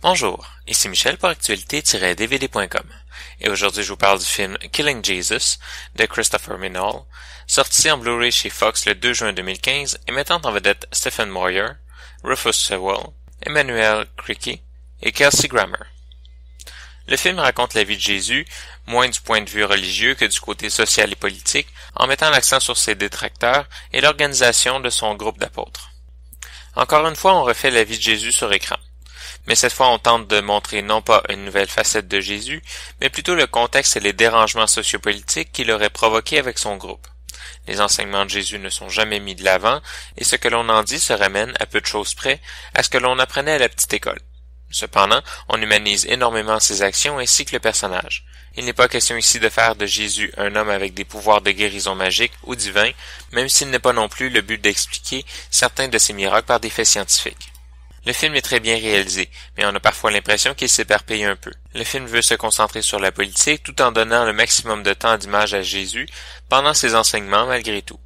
Bonjour, ici Michel pour actualité-dvd.com et aujourd'hui je vous parle du film Killing Jesus de Christopher Meynell, sorti en Blu-ray chez Fox le 2 juin 2015 et mettant en vedette Stephen Moyer, Rufus Sewell, Emmanuel Criqui et Kelsey Grammer. Le film raconte la vie de Jésus, moins du point de vue religieux que du côté social et politique, en mettant l'accent sur ses détracteurs et l'organisation de son groupe d'apôtres. Encore une fois, on refait la vie de Jésus sur écran. Mais cette fois, on tente de montrer non pas une nouvelle facette de Jésus, mais plutôt le contexte et les dérangements sociopolitiques qu'il aurait provoqués avec son groupe. Les enseignements de Jésus ne sont jamais mis de l'avant, et ce que l'on en dit se ramène, à peu de choses près, à ce que l'on apprenait à la petite école. Cependant, on humanise énormément ses actions ainsi que le personnage. Il n'est pas question ici de faire de Jésus un homme avec des pouvoirs de guérison magique ou divins, même s'il n'est pas non plus le but d'expliquer certains de ses miracles par des faits scientifiques. Le film est très bien réalisé, mais on a parfois l'impression qu'il s'éparpille un peu. Le film veut se concentrer sur la politique tout en donnant le maximum de temps d'image à Jésus pendant ses enseignements malgré tout.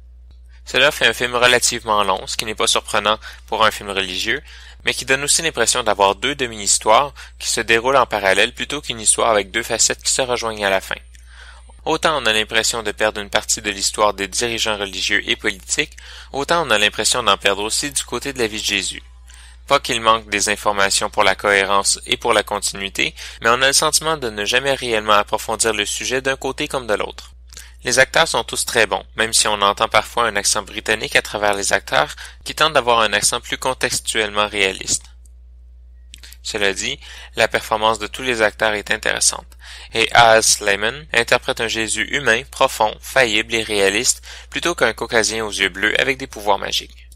Cela fait un film relativement long, ce qui n'est pas surprenant pour un film religieux, mais qui donne aussi l'impression d'avoir deux demi-histoires qui se déroulent en parallèle plutôt qu'une histoire avec deux facettes qui se rejoignent à la fin. Autant on a l'impression de perdre une partie de l'histoire des dirigeants religieux et politiques, autant on a l'impression d'en perdre aussi du côté de la vie de Jésus. Pas qu'il manque des informations pour la cohérence et pour la continuité, mais on a le sentiment de ne jamais réellement approfondir le sujet d'un côté comme de l'autre. Les acteurs sont tous très bons, même si on entend parfois un accent britannique à travers les acteurs qui tentent d'avoir un accent plus contextuellement réaliste. Cela dit, la performance de tous les acteurs est intéressante, et Az Slayman interprète un Jésus humain, profond, faillible et réaliste, plutôt qu'un caucasien aux yeux bleus avec des pouvoirs magiques.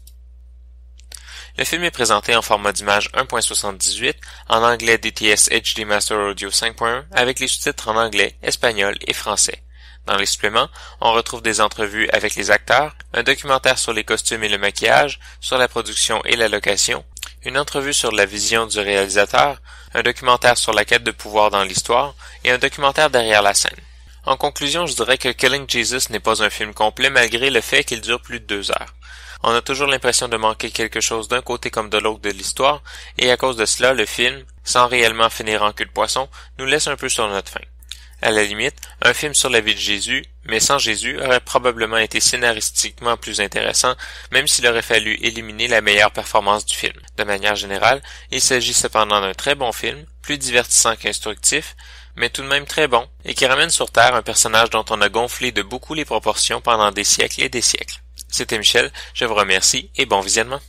Le film est présenté en format d'image 1.78 en anglais DTS HD Master Audio 5.1 avec les sous-titres en anglais, espagnol et français. Dans les suppléments, on retrouve des entrevues avec les acteurs, un documentaire sur les costumes et le maquillage, sur la production et la location, une entrevue sur la vision du réalisateur, un documentaire sur la quête de pouvoir dans l'histoire et un documentaire derrière la scène. En conclusion, je dirais que Killing Jesus n'est pas un film complet malgré le fait qu'il dure plus de 2 heures. On a toujours l'impression de manquer quelque chose d'un côté comme de l'autre de l'histoire, et à cause de cela, le film, sans réellement finir en queue de poisson, nous laisse un peu sur notre faim. À la limite, un film sur la vie de Jésus, mais sans Jésus, aurait probablement été scénaristiquement plus intéressant, même s'il aurait fallu éliminer la meilleure performance du film. De manière générale, il s'agit cependant d'un très bon film, plus divertissant qu'instructif, mais tout de même très bon, et qui ramène sur Terre un personnage dont on a gonflé de beaucoup les proportions pendant des siècles et des siècles. C'était Michel, je vous remercie et bon visionnement.